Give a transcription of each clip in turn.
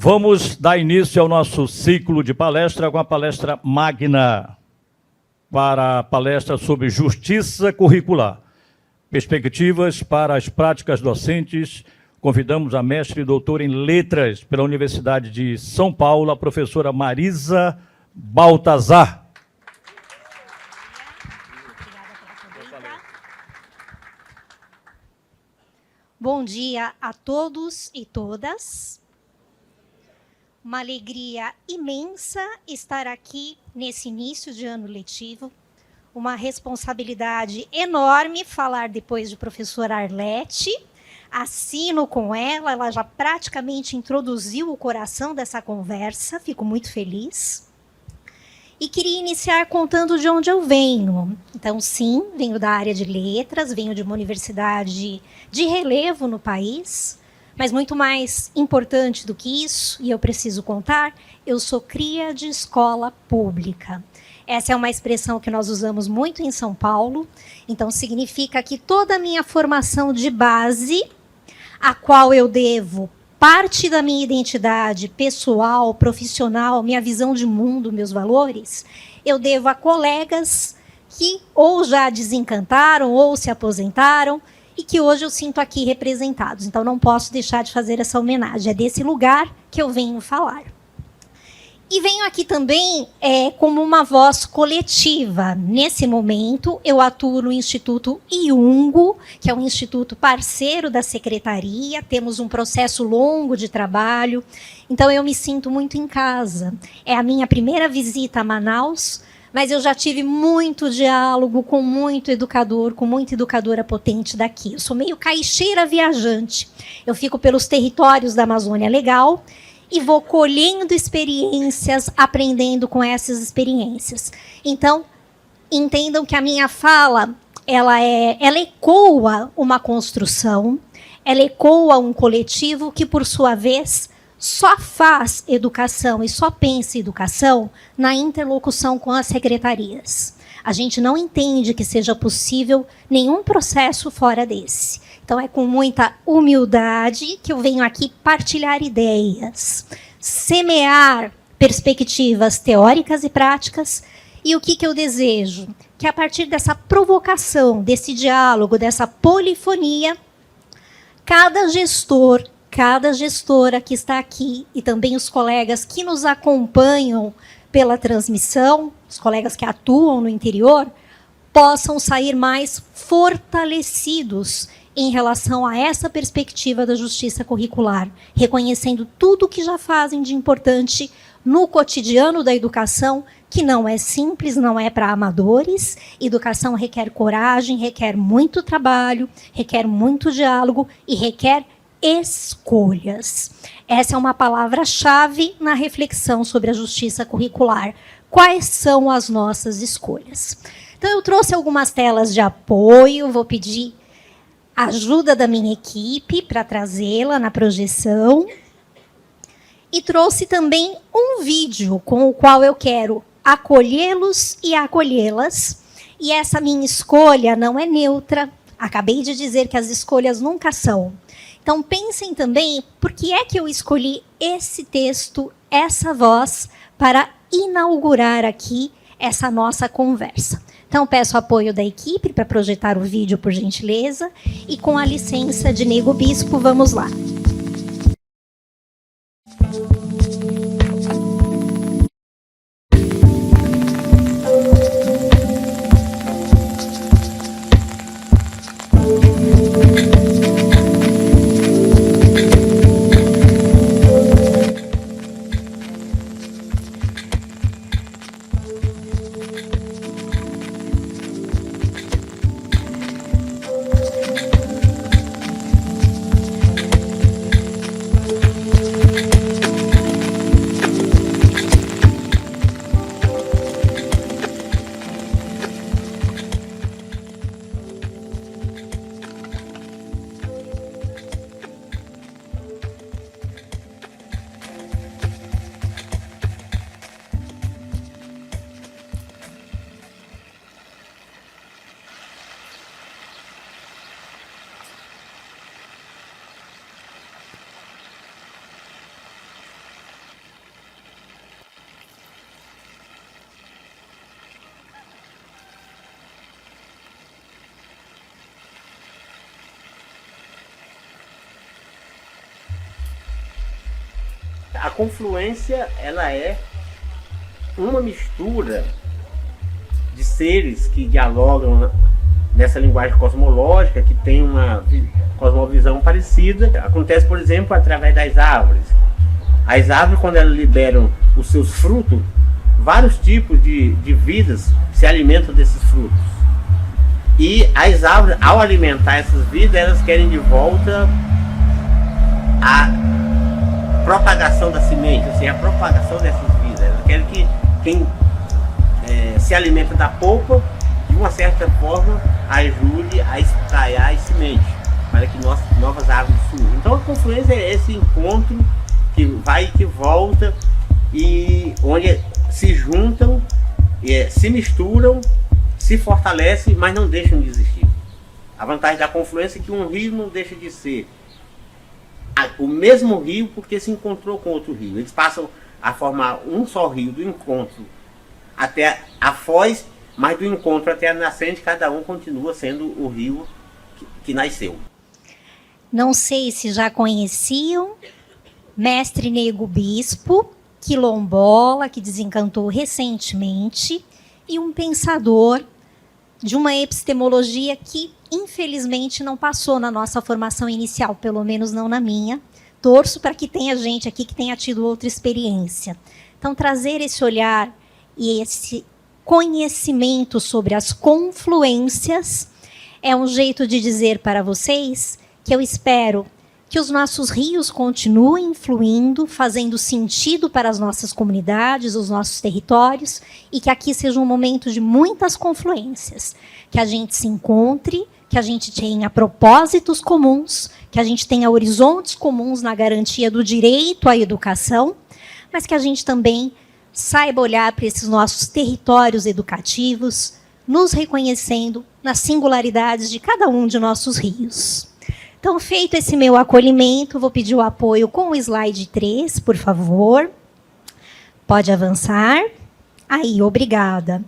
Vamos dar início ao nosso ciclo de palestra com a palestra magna para a palestra sobre justiça curricular. Perspectivas para as práticas docentes. Convidamos a mestre e doutora em letras pela Universidade de São Paulo, a professora Marisa Baltazar. Bom dia a todos e todas. Uma alegria imensa estar aqui nesse início de ano letivo. Uma responsabilidade enorme falar depois de professora Arlete. Assino com ela já praticamente introduziu o coração dessa conversa, fico muito feliz. E queria iniciar contando de onde eu venho. Então, sim, venho da área de letras, venho de uma universidade de relevo no país, mas muito mais importante do que isso, e eu preciso contar, eu sou cria de escola pública. Essa é uma expressão que nós usamos muito em São Paulo, então significa que toda a minha formação de base, a qual eu devo parte da minha identidade pessoal, profissional, minha visão de mundo, meus valores, eu devo a colegas que ou já desencantaram ou se aposentaram e que hoje eu sinto aqui representados. Então, não posso deixar de fazer essa homenagem. É desse lugar que eu venho falar. E venho aqui também como uma voz coletiva. Nesse momento, eu atuo no Instituto IUNGO, que é um instituto parceiro da secretaria. Temos um processo longo de trabalho. Então, eu me sinto muito em casa. É a minha primeira visita a Manaus, mas eu já tive muito diálogo com muito educador, com muita educadora potente daqui. Eu sou meio caixeira viajante. Eu fico pelos territórios da Amazônia Legal e vou colhendo experiências, aprendendo com essas experiências. Então, entendam que a minha fala, ela ecoa uma construção, ela ecoa um coletivo que, por sua vez, só faz educação e só pensa em educação na interlocução com as secretarias. A gente não entende que seja possível nenhum processo fora desse. Então, é com muita humildade que eu venho aqui partilhar ideias, semear perspectivas teóricas e práticas. E o que eu desejo? Que, a partir dessa provocação, desse diálogo, dessa polifonia, cada gestor, cada gestora que está aqui e também os colegas que nos acompanham pela transmissão, os colegas que atuam no interior, possam sair mais fortalecidos em relação a essa perspectiva da justiça curricular, reconhecendo tudo o que já fazem de importante no cotidiano da educação, que não é simples, não é para amadores. Educação requer coragem, requer muito trabalho, requer muito diálogo e requer escolhas. Essa é uma palavra-chave na reflexão sobre a justiça curricular. Quais são as nossas escolhas? Então, eu trouxe algumas telas de apoio, vou pedir ajuda da minha equipe para trazê-la na projeção. E trouxe também um vídeo com o qual eu quero acolhê-los e acolhê-las. E essa minha escolha não é neutra. Acabei de dizer que as escolhas nunca são. Então, pensem também por que é que eu escolhi esse texto, essa voz, para inaugurar aqui essa nossa conversa. Então, peço apoio da equipe para projetar o vídeo, por gentileza, e com a licença de Nego Bispo, vamos lá. confluência, ela é uma mistura de seres que dialogam nessa linguagem cosmológica, que tem uma cosmovisão parecida. Acontece, por exemplo, através das árvores. As árvores, quando elas liberam os seus frutos, vários tipos de vidas se alimentam desses frutos. E as árvores, ao alimentar essas vidas, elas querem de volta a propagação da semente, ou seja, a propagação dessas vidas. Elas querem que quem se alimenta da polpa, de uma certa forma, ajude a espraiar as sementes, para que novas árvores surjam. Então a confluência é esse encontro que vai e que volta, e onde se juntam, se misturam, se fortalecem, mas não deixam de existir. A vantagem da confluência é que um rio não deixa de ser o mesmo rio porque se encontrou com outro rio. Eles passam a formar um só rio do encontro até a foz, mas do encontro até a nascente, cada um continua sendo o rio que nasceu. Não sei se já conheciam Mestre Nego Bispo, quilombola, que desencantou recentemente, e um pensador de uma epistemologia que, infelizmente, não passou na nossa formação inicial, pelo menos não na minha. Torço para que tenha gente aqui que tenha tido outra experiência. Então, trazer esse olhar e esse conhecimento sobre as confluências é um jeito de dizer para vocês que eu espero que os nossos rios continuem fluindo, fazendo sentido para as nossas comunidades, os nossos territórios, e que aqui seja um momento de muitas confluências, que a gente se encontre, que a gente tenha propósitos comuns, que a gente tenha horizontes comuns na garantia do direito à educação, mas que a gente também saiba olhar para esses nossos territórios educativos, nos reconhecendo nas singularidades de cada um de nossos rios. Então, feito esse meu acolhimento, vou pedir o apoio com o slide 3, por favor. Pode avançar. Aí, obrigada.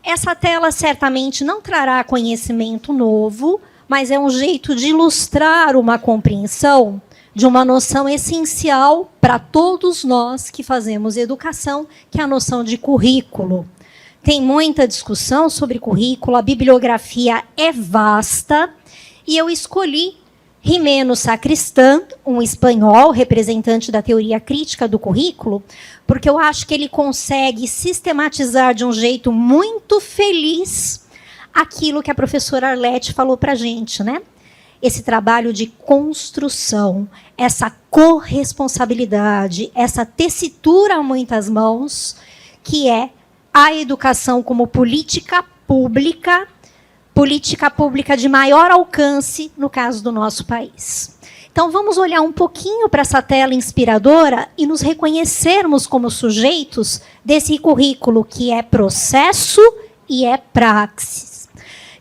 Essa tela certamente não trará conhecimento novo, mas é um jeito de ilustrar uma compreensão de uma noção essencial para todos nós que fazemos educação, que é a noção de currículo. Tem muita discussão sobre currículo, a bibliografia é vasta, e eu escolhi Jimeno Sacristán, um espanhol, representante da teoria crítica do currículo, porque eu acho que ele consegue sistematizar de um jeito muito feliz aquilo que a professora Arlete falou para a gente, né? Esse trabalho de construção, essa corresponsabilidade, essa tessitura a muitas mãos, que é a educação como política pública de maior alcance no caso do nosso país. Então, vamos olhar um pouquinho para essa tela inspiradora e nos reconhecermos como sujeitos desse currículo que é processo e é praxis.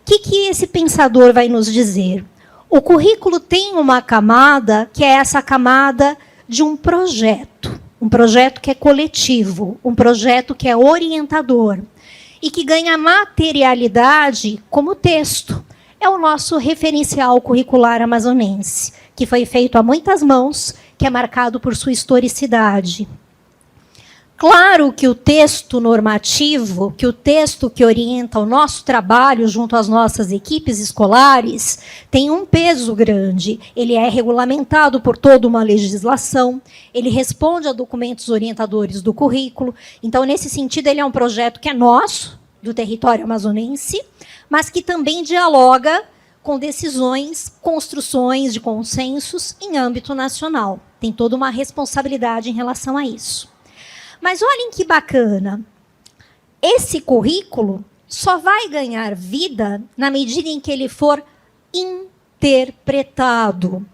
O que esse pensador vai nos dizer? O currículo tem uma camada que é essa camada de um projeto que é coletivo, um projeto que é orientador, e que ganha materialidade como texto. É o nosso referencial curricular amazonense, que foi feito a muitas mãos, que é marcado por sua historicidade. Claro que o texto normativo, que o texto que orienta o nosso trabalho junto às nossas equipes escolares, tem um peso grande. Ele é regulamentado por toda uma legislação, ele responde a documentos orientadores do currículo. Então, nesse sentido, ele é um projeto que é nosso, do território amazonense, mas que também dialoga com decisões, construções de consensos em âmbito nacional. Tem toda uma responsabilidade em relação a isso. Mas olhem que bacana, esse currículo só vai ganhar vida na medida em que ele for interpretado.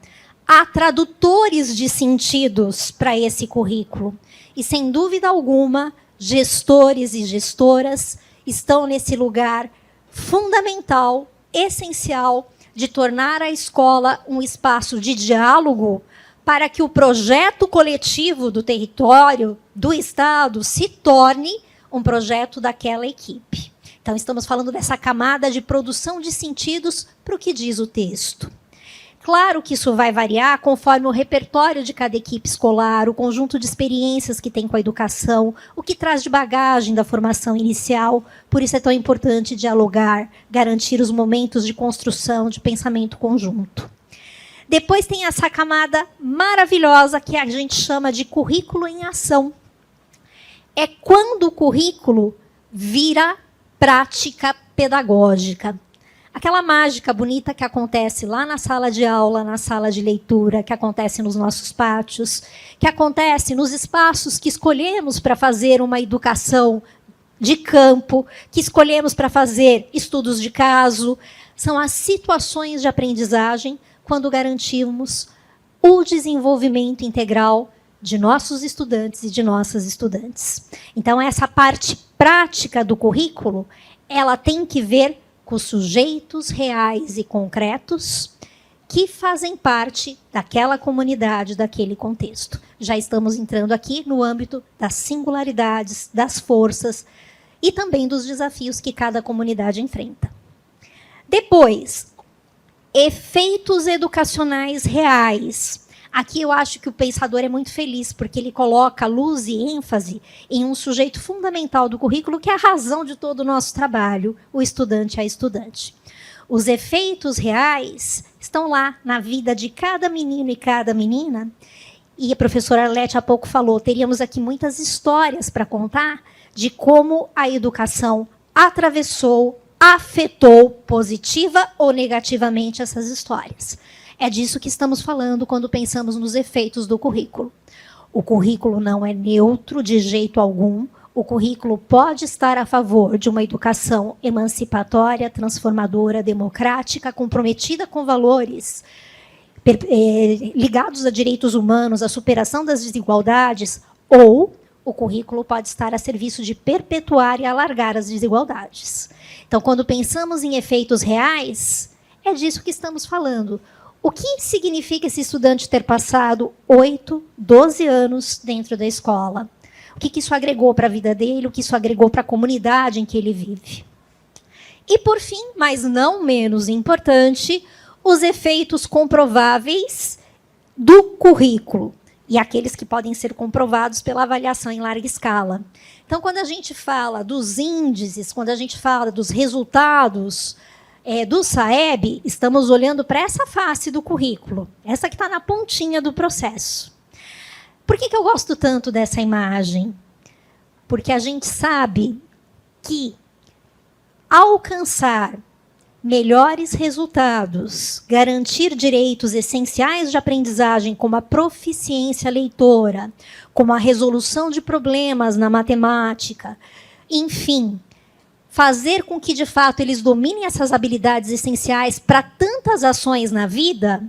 Há tradutores de sentidos para esse currículo. E, sem dúvida alguma, gestores e gestoras estão nesse lugar fundamental, essencial, de tornar a escola um espaço de diálogo para que o projeto coletivo do território, do Estado, se torne um projeto daquela equipe. Então, estamos falando dessa camada de produção de sentidos para o que diz o texto. Claro que isso vai variar conforme o repertório de cada equipe escolar, o conjunto de experiências que tem com a educação, o que traz de bagagem da formação inicial. Por isso é tão importante dialogar, garantir os momentos de construção, de pensamento conjunto. Depois tem essa camada maravilhosa que a gente chama de currículo em ação. É quando o currículo vira prática pedagógica. Aquela mágica bonita que acontece lá na sala de aula, na sala de leitura, que acontece nos nossos pátios, que acontece nos espaços que escolhemos para fazer uma educação de campo, que escolhemos para fazer estudos de caso. São as situações de aprendizagem quando garantimos o desenvolvimento integral de nossos estudantes e de nossas estudantes. Então, essa parte prática do currículo, ela tem que ver com os sujeitos reais e concretos que fazem parte daquela comunidade, daquele contexto. Já estamos entrando aqui no âmbito das singularidades, das forças e também dos desafios que cada comunidade enfrenta. Depois, efeitos educacionais reais. Aqui eu acho que o pensador é muito feliz, porque ele coloca luz e ênfase em um sujeito fundamental do currículo, que é a razão de todo o nosso trabalho, o estudante a estudante. Os efeitos reais estão lá na vida de cada menino e cada menina, e a professora Arlete há pouco falou, teríamos aqui muitas histórias para contar de como a educação atravessou, afetou positiva ou negativamente essas histórias. É disso que estamos falando quando pensamos nos efeitos do currículo. O currículo não é neutro de jeito algum. O currículo pode estar a favor de uma educação emancipatória, transformadora, democrática, comprometida com valores ligados a direitos humanos, à superação das desigualdades, ou o currículo pode estar a serviço de perpetuar e alargar as desigualdades. Então, quando pensamos em efeitos reais, é disso que estamos falando. O que significa esse estudante ter passado 8, 12 anos dentro da escola? O que isso agregou para a vida dele? O que isso agregou para a comunidade em que ele vive? E, por fim, mas não menos importante, os efeitos comprováveis do currículo e aqueles que podem ser comprovados pela avaliação em larga escala. Então, quando a gente fala dos índices, quando a gente fala dos resultados do SAEB, estamos olhando para essa face do currículo, essa que está na pontinha do processo. Por que eu gosto tanto dessa imagem? Porque a gente sabe que alcançar melhores resultados, garantir direitos essenciais de aprendizagem, como a proficiência leitora, como a resolução de problemas na matemática, enfim, fazer com que, de fato, eles dominem essas habilidades essenciais para tantas ações na vida,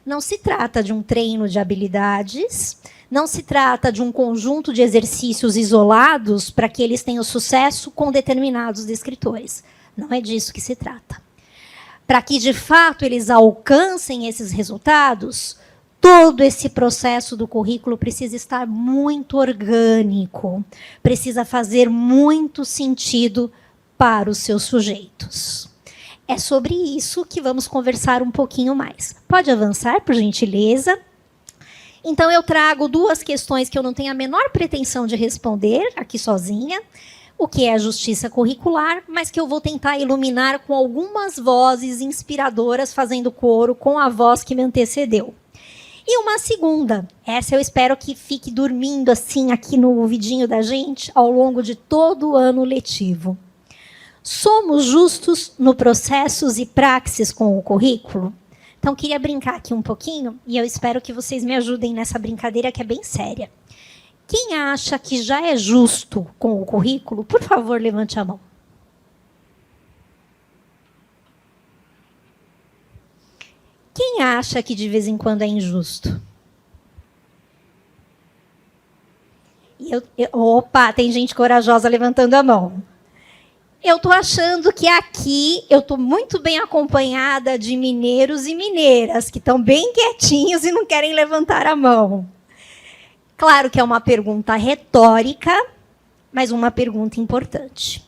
não se trata de um treino de habilidades, não se trata de um conjunto de exercícios isolados para que eles tenham sucesso com determinados descritores. Não é disso que se trata. Para que, de fato, eles alcancem esses resultados, todo esse processo do currículo precisa estar muito orgânico, precisa fazer muito sentido para os seus sujeitos. É sobre isso que vamos conversar um pouquinho mais. Pode avançar, por gentileza. Então, eu trago duas questões que eu não tenho a menor pretensão de responder aqui sozinha, o que é a justiça curricular, mas que eu vou tentar iluminar com algumas vozes inspiradoras, fazendo coro com a voz que me antecedeu. E uma segunda, essa eu espero que fique dormindo assim aqui no ouvidinho da gente ao longo de todo o ano letivo. Somos justos no processos e praxis com o currículo? Então, queria brincar aqui um pouquinho, e eu espero que vocês me ajudem nessa brincadeira que é bem séria. Quem acha que já é justo com o currículo, por favor, levante a mão. Quem acha que de vez em quando é injusto? Opa, tem gente corajosa levantando a mão. Eu estou achando que aqui eu estou muito bem acompanhada de mineiros e mineiras, que estão bem quietinhos e não querem levantar a mão. Claro que é uma pergunta retórica, mas uma pergunta importante.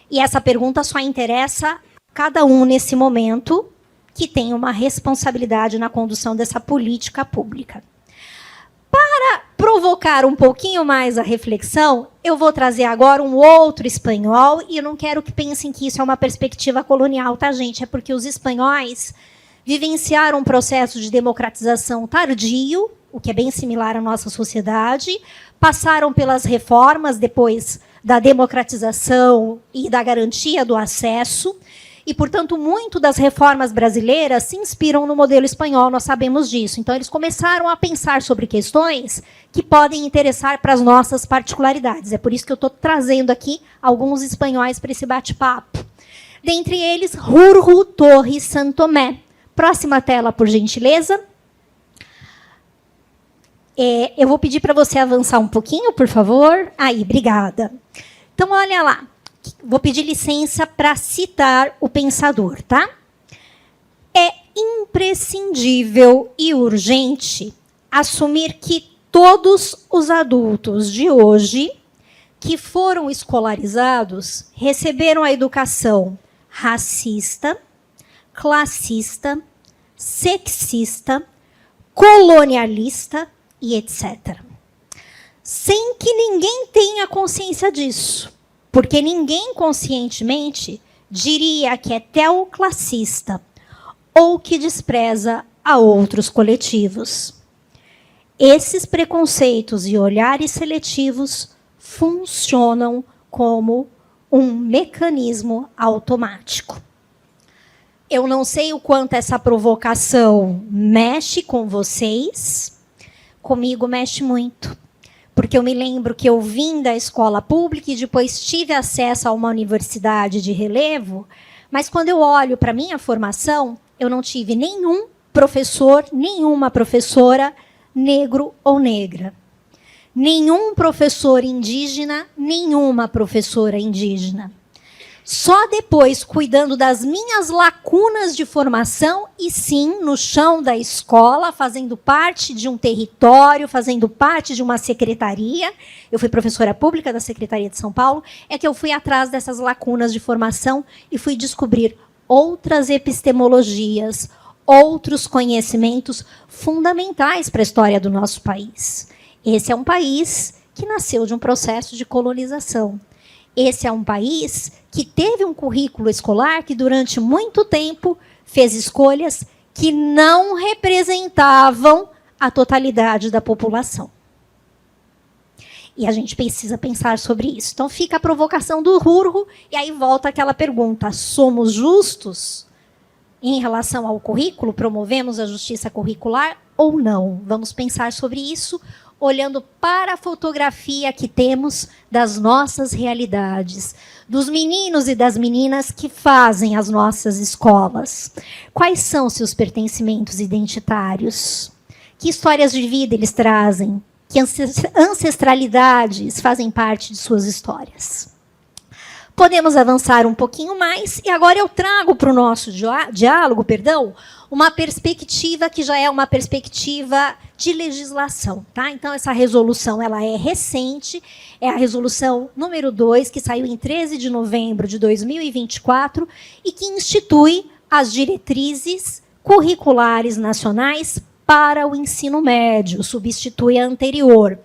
E essa pergunta só interessa a cada um nesse momento, que têm uma responsabilidade na condução dessa política pública. Para provocar um pouquinho mais a reflexão, eu vou trazer agora um outro espanhol, e eu não quero que pensem que isso é uma perspectiva colonial, tá, gente? É porque os espanhóis vivenciaram um processo de democratização tardio, o que é bem similar à nossa sociedade, passaram pelas reformas depois da democratização e da garantia do acesso, e, portanto, muito das reformas brasileiras se inspiram no modelo espanhol, nós sabemos disso. Então, eles começaram a pensar sobre questões que podem interessar para as nossas particularidades. É por isso que eu estou trazendo aqui alguns espanhóis para esse bate-papo. Dentre eles, Jurjo Torres Santomé. Próxima tela, por gentileza. Eu vou pedir para você avançar um pouquinho, por favor. Aí, obrigada. Então, olha lá. Vou pedir licença para citar o pensador, tá? É imprescindível e urgente assumir que todos os adultos de hoje que foram escolarizados receberam a educação racista, classista, sexista, colonialista e etc. Sem que ninguém tenha consciência disso. Porque ninguém conscientemente diria que é teoclassista ou que despreza a outros coletivos. Esses preconceitos e olhares seletivos funcionam como um mecanismo automático. Eu não sei o quanto essa provocação mexe com vocês, comigo mexe muito. Porque eu me lembro que eu vim da escola pública e depois tive acesso a uma universidade de relevo, mas quando eu olho para a minha formação, eu não tive nenhum professor, nenhuma professora negro ou negra. Nenhum professor indígena, nenhuma professora indígena. Só depois, cuidando das minhas lacunas de formação, e sim, no chão da escola, fazendo parte de um território, fazendo parte de uma secretaria, eu fui professora pública da Secretaria de São Paulo, é que eu fui atrás dessas lacunas de formação e fui descobrir outras epistemologias, outros conhecimentos fundamentais para a história do nosso país. Esse é um país que nasceu de um processo de colonização. Esse é um país que teve um currículo escolar que, durante muito tempo, fez escolhas que não representavam a totalidade da população. E a gente precisa pensar sobre isso. Então, fica a provocação do Jurjo, e aí volta aquela pergunta: somos justos em relação ao currículo? Promovemos a justiça curricular ou não? Vamos pensar sobre isso, olhando para a fotografia que temos das nossas realidades, dos meninos e das meninas que fazem as nossas escolas. Quais são seus pertencimentos identitários? Que histórias de vida eles trazem? Que ancestralidades fazem parte de suas histórias? Podemos avançar um pouquinho mais, e agora eu trago para o nosso diálogo, uma perspectiva que já é uma perspectiva de legislação, tá? Então, essa resolução ela é recente, é a resolução número 2, que saiu em 13 de novembro de 2024, e que institui as diretrizes curriculares nacionais para o ensino médio, substitui a anterior.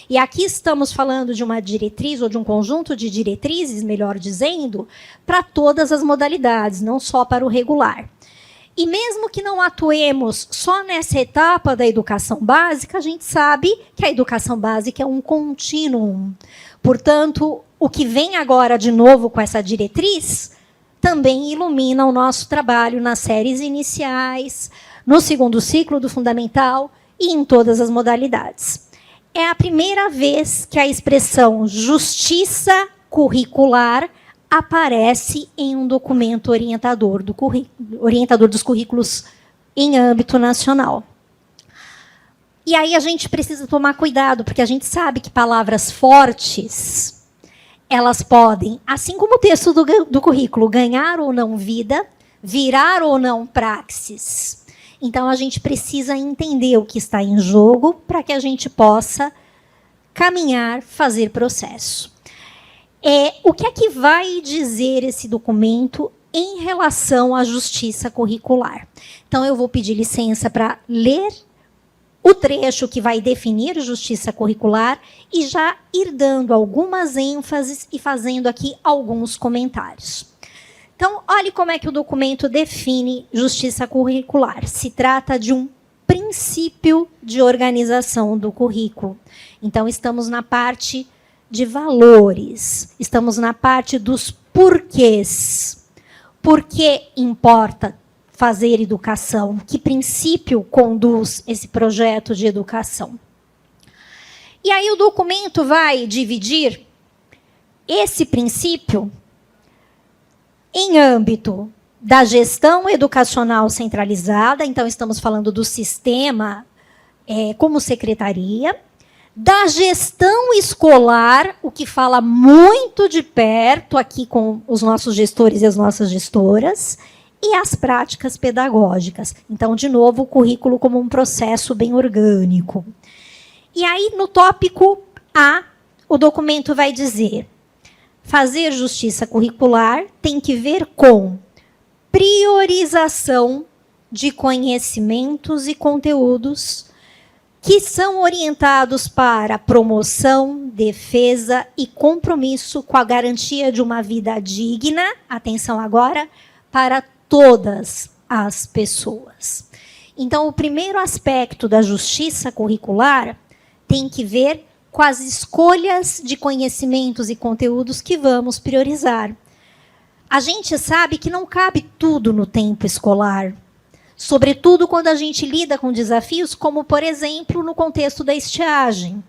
E aqui estamos falando de uma diretriz, ou de um conjunto de diretrizes, melhor dizendo, para todas as modalidades, não só para o regular. E mesmo que não atuemos só nessa etapa da educação básica, a gente sabe que a educação básica é um contínuo. Portanto, o que vem agora de novo com essa diretriz também ilumina o nosso trabalho nas séries iniciais, no segundo ciclo do fundamental e em todas as modalidades. É a primeira vez que a expressão justiça curricular aparece em um documento orientador dos currículos em âmbito nacional. E aí a gente precisa tomar cuidado, porque a gente sabe que palavras fortes, elas podem, assim como o texto do currículo, ganhar ou não vida, virar ou não praxis. Então, a gente precisa entender o que está em jogo para que a gente possa caminhar, fazer processo. O que é que vai dizer esse documento em relação à justiça curricular. Então, eu vou pedir licença para ler o trecho que vai definir justiça curricular e já ir dando algumas ênfases e fazendo aqui alguns comentários. Então, olhe como é que o documento define justiça curricular. Se trata de um princípio de organização do currículo. Então, estamos na parte de valores, estamos na parte dos porquês. Por que importa fazer educação? Que princípio conduz esse projeto de educação? E aí o documento vai dividir esse princípio em âmbito da gestão educacional centralizada, então estamos falando do sistema como secretaria, da gestão escolar, o que fala muito de perto aqui com os nossos gestores e as nossas gestoras, e as práticas pedagógicas. Então, de novo, o currículo como um processo bem orgânico. E aí, no tópico A, o documento vai dizer: fazer justiça curricular tem que ver com priorização de conhecimentos e conteúdos que são orientados para promoção, defesa e compromisso com a garantia de uma vida digna, atenção agora, para todas as pessoas. Então, o primeiro aspecto da justiça curricular tem que ver com as escolhas de conhecimentos e conteúdos que vamos priorizar. A gente sabe que não cabe tudo no tempo escolar, sobretudo quando a gente lida com desafios como, por exemplo, no contexto da estiagem.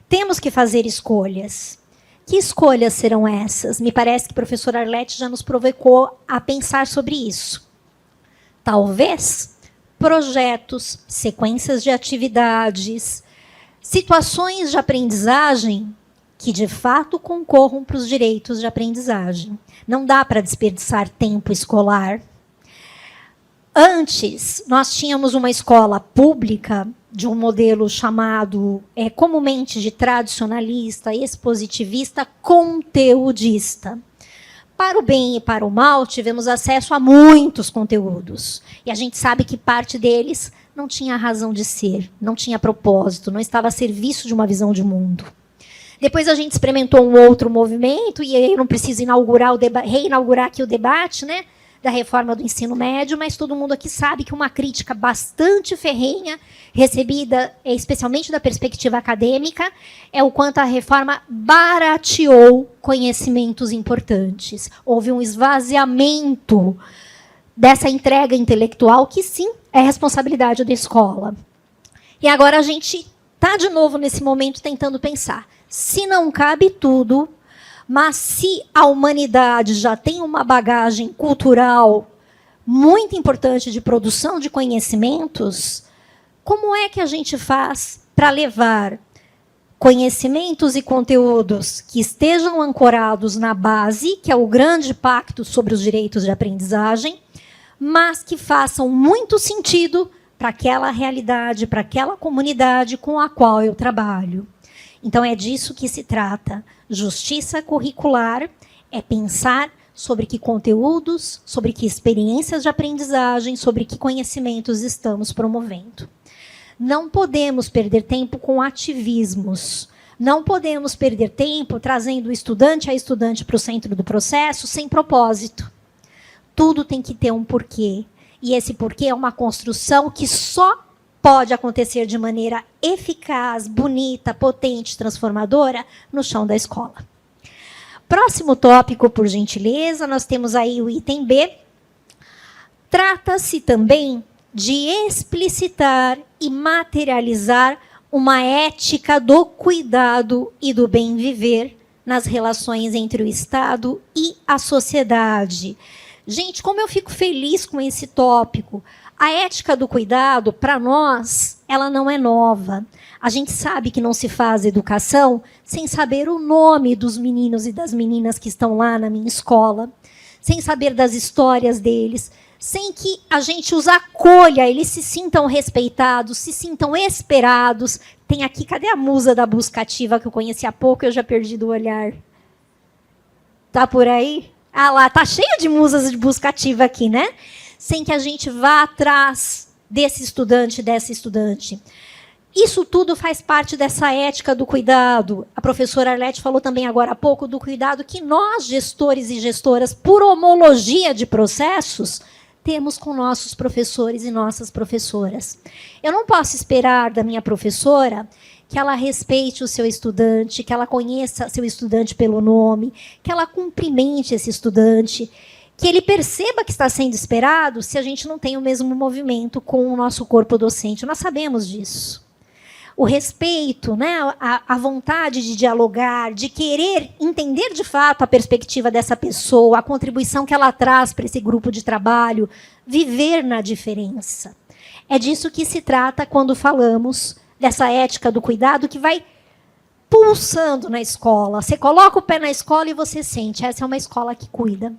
Temos que fazer escolhas. Que escolhas serão essas? Me parece que a professora Arlete já nos provocou a pensar sobre isso. Talvez projetos, sequências de atividades, situações de aprendizagem que, de fato, concorram para os direitos de aprendizagem. Não dá para desperdiçar tempo escolar. Antes, nós tínhamos uma escola pública de um modelo chamado, comumente de tradicionalista, expositivista, conteudista. Para o bem e para o mal, tivemos acesso a muitos conteúdos. E a gente sabe que parte deles não tinha razão de ser, não tinha propósito, não estava a serviço de uma visão de mundo. Depois a gente experimentou um outro movimento, e aí eu não preciso reinaugurar aqui o debate, né, da reforma do ensino médio, mas todo mundo aqui sabe que uma crítica bastante ferrenha, recebida especialmente da perspectiva acadêmica, é o quanto a reforma barateou conhecimentos importantes. Houve um esvaziamento dessa entrega intelectual, que sim, é responsabilidade da escola. E agora a gente está de novo nesse momento tentando pensar, se não cabe tudo, mas se a humanidade já tem uma bagagem cultural muito importante de produção de conhecimentos, como é que a gente faz para levar conhecimentos e conteúdos que estejam ancorados na base, que é o grande pacto sobre os direitos de aprendizagem, mas que façam muito sentido para aquela realidade, para aquela comunidade com a qual eu trabalho? Então, é disso que se trata. Justiça curricular é pensar sobre que conteúdos, sobre que experiências de aprendizagem, sobre que conhecimentos estamos promovendo. Não podemos perder tempo com ativismos. Não podemos perder tempo trazendo o estudante a estudante para o centro do processo sem propósito. Tudo tem que ter um porquê. E esse porquê é uma construção que só pode acontecer de maneira eficaz, bonita, potente, transformadora no chão da escola. Próximo tópico, por gentileza, nós temos aí o item B. Trata-se também de explicitar e materializar uma ética do cuidado e do bem viver nas relações entre o Estado e a sociedade. Gente, como eu fico feliz com esse tópico. A ética do cuidado, para nós, ela não é nova. A gente sabe que não se faz educação sem saber o nome dos meninos e das meninas que estão lá na minha escola, sem saber das histórias deles, sem que a gente os acolha, eles se sintam respeitados, se sintam esperados. Tem aqui, cadê a musa da busca ativa que eu conheci há pouco? Eu já perdi do olhar. Tá por aí? Ah lá, tá cheio de musas de busca ativa aqui, né? Sem que a gente vá atrás desse estudante, dessa estudante. Isso tudo faz parte dessa ética do cuidado. A professora Arlete falou também agora há pouco do cuidado que nós, gestores e gestoras, por homologia de processos, temos com nossos professores e nossas professoras. Eu não posso esperar da minha professora que ela respeite o seu estudante, que ela conheça seu estudante pelo nome, que ela cumprimente esse estudante, que ele perceba que está sendo esperado se a gente não tem o mesmo movimento com o nosso corpo docente. Nós sabemos disso. O respeito, né, a vontade de dialogar, de querer entender de fato a perspectiva dessa pessoa, a contribuição que ela traz para esse grupo de trabalho, viver na diferença. É disso que se trata quando falamos dessa ética do cuidado que vai pulsando na escola. Você coloca o pé na escola e você sente, essa é uma escola que cuida.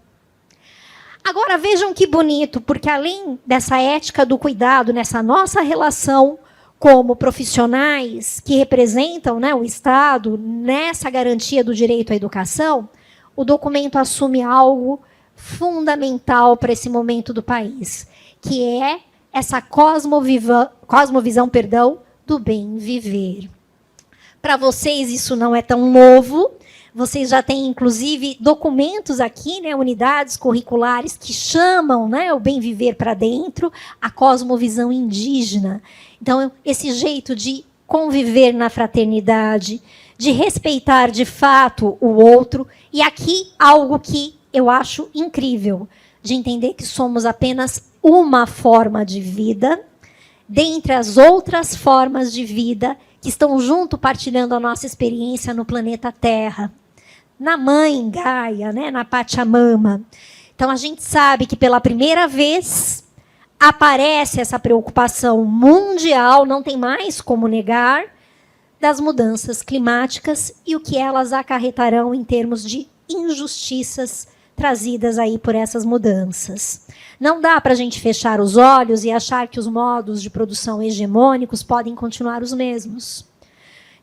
Agora vejam que bonito, porque além dessa ética do cuidado, nessa nossa relação como profissionais que representam, né, o Estado nessa garantia do direito à educação, o documento assume algo fundamental para esse momento do país, que é essa cosmovisão, do bem viver. Para vocês isso não é tão novo, vocês já têm, inclusive, documentos aqui, né, unidades curriculares que chamam, né, o bem viver para dentro, a cosmovisão indígena. Então, esse jeito de conviver na fraternidade, de respeitar de fato o outro, e aqui algo que eu acho incrível, de entender que somos apenas uma forma de vida, dentre as outras formas de vida que estão junto partilhando a nossa experiência no planeta Terra, na Mãe Gaia, né, na Pachamama. Então, a gente sabe que pela primeira vez aparece essa preocupação mundial, não tem mais como negar, das mudanças climáticas e o que elas acarretarão em termos de injustiças trazidas aí por essas mudanças. Não dá para a gente fechar os olhos e achar que os modos de produção hegemônicos podem continuar os mesmos.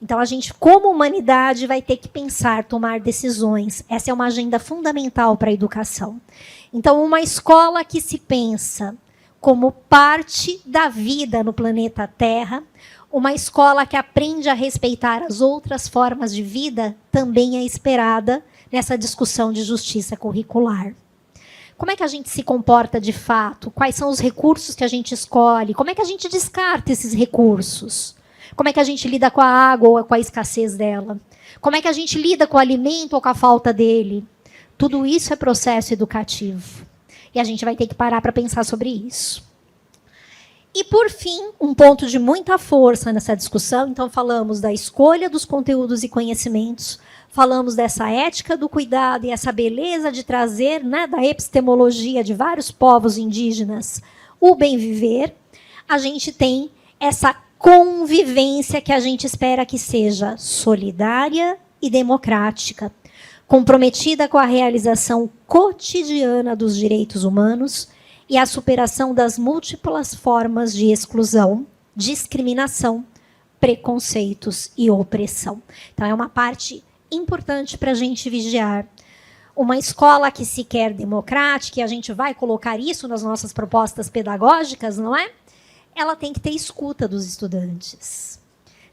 Então, a gente, como humanidade, vai ter que pensar, tomar decisões. Essa é uma agenda fundamental para a educação. Então, uma escola que se pensa como parte da vida no planeta Terra, uma escola que aprende a respeitar as outras formas de vida, também é esperada nessa discussão de justiça curricular. Como é que a gente se comporta de fato? Quais são os recursos que a gente escolhe? Como é que a gente descarta esses recursos? Como é que a gente lida com a água ou com a escassez dela? Como é que a gente lida com o alimento ou com a falta dele? Tudo isso é processo educativo. E a gente vai ter que parar para pensar sobre isso. E, por fim, um ponto de muita força nessa discussão, então falamos da escolha dos conteúdos e conhecimentos, falamos dessa ética do cuidado e essa beleza de trazer, né, da epistemologia de vários povos indígenas, o bem viver. A gente tem essa convivência que a gente espera que seja solidária e democrática, comprometida com a realização cotidiana dos direitos humanos e a superação das múltiplas formas de exclusão, discriminação, preconceitos e opressão. Então, é uma parte importante para a gente vigiar. Uma escola que se quer democrática, e a gente vai colocar isso nas nossas propostas pedagógicas, não é? Ela tem que ter escuta dos estudantes.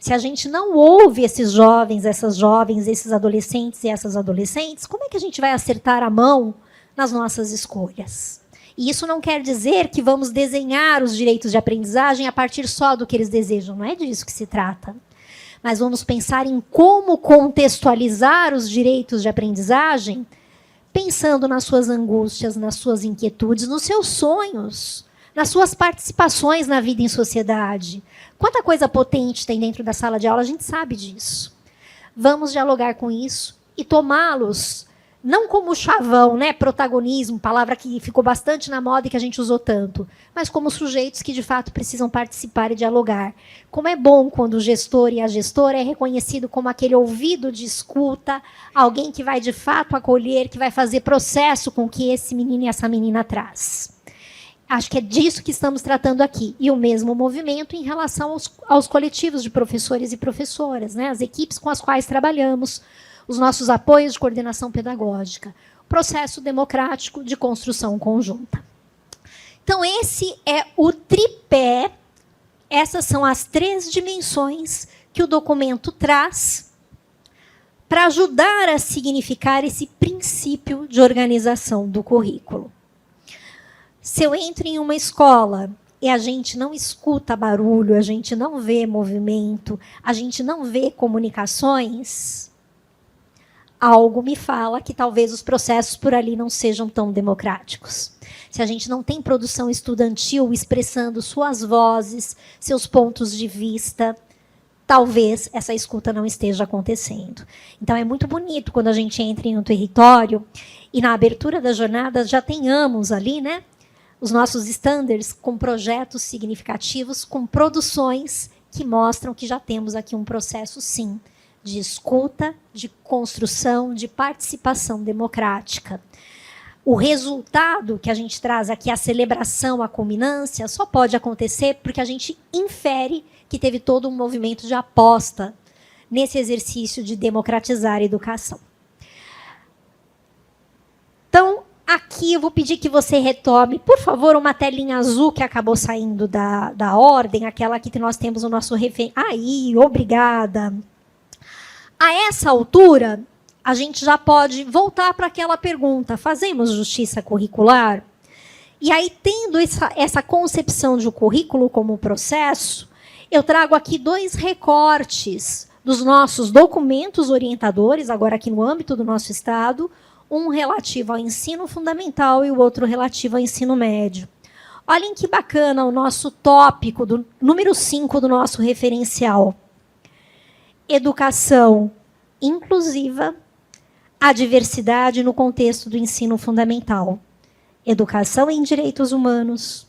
Se a gente não ouve esses jovens, esses adolescentes e essas adolescentes, como é que a gente vai acertar a mão nas nossas escolhas? E isso não quer dizer que vamos desenhar os direitos de aprendizagem a partir só do que eles desejam. Não é disso que se trata. Mas vamos pensar em como contextualizar os direitos de aprendizagem, pensando nas suas angústias, nas suas inquietudes, nos seus sonhos, nas suas participações na vida em sociedade. Quanta coisa potente tem dentro da sala de aula, a gente sabe disso. Vamos dialogar com isso e tomá-los, não como chavão, né, protagonismo, palavra que ficou bastante na moda e que a gente usou tanto, mas como sujeitos que, de fato, precisam participar e dialogar. Como é bom quando o gestor e a gestora é reconhecido como aquele ouvido de escuta, alguém que vai, de fato, acolher, que vai fazer processo com o que esse menino e essa menina traz. Acho que é disso que estamos tratando aqui. E o mesmo movimento em relação aos coletivos de professores e professoras, né? As equipes com as quais trabalhamos, os nossos apoios de coordenação pedagógica. processo democrático de construção conjunta. Então, esse é o tripé, essas são as 3 dimensões que o documento traz para ajudar a significar esse princípio de organização do currículo. Se eu entro em uma escola e a gente não escuta barulho, a gente não vê movimento, a gente não vê comunicações, algo me fala que talvez os processos por ali não sejam tão democráticos. Se a gente não tem produção estudantil expressando suas vozes, seus pontos de vista, talvez essa escuta não esteja acontecendo. Então, é muito bonito quando a gente entra em um território e na abertura da jornada já tenhamos ali, né, os nossos standards com projetos significativos, com produções que mostram que já temos aqui um processo, sim, de escuta, de construção, de participação democrática. O resultado que a gente traz aqui, a celebração, a culminância, só pode acontecer porque a gente infere que teve todo um movimento de aposta nesse exercício de democratizar a educação. Então, aqui eu vou pedir que você retome, por favor, uma telinha azul que acabou saindo da ordem, aquela aqui que nós temos o nosso referente. Aí, obrigada. A essa altura, a gente já pode voltar para aquela pergunta, fazemos justiça curricular? E aí, tendo essa concepção de um currículo como processo, eu trago aqui 2 recortes dos nossos documentos orientadores, agora aqui no âmbito do nosso Estado, um relativo ao ensino fundamental e o outro relativo ao ensino médio. Olhem que bacana o nosso tópico, do número 5 do nosso referencial. Educação inclusiva, a diversidade no contexto do ensino fundamental. Educação em direitos humanos,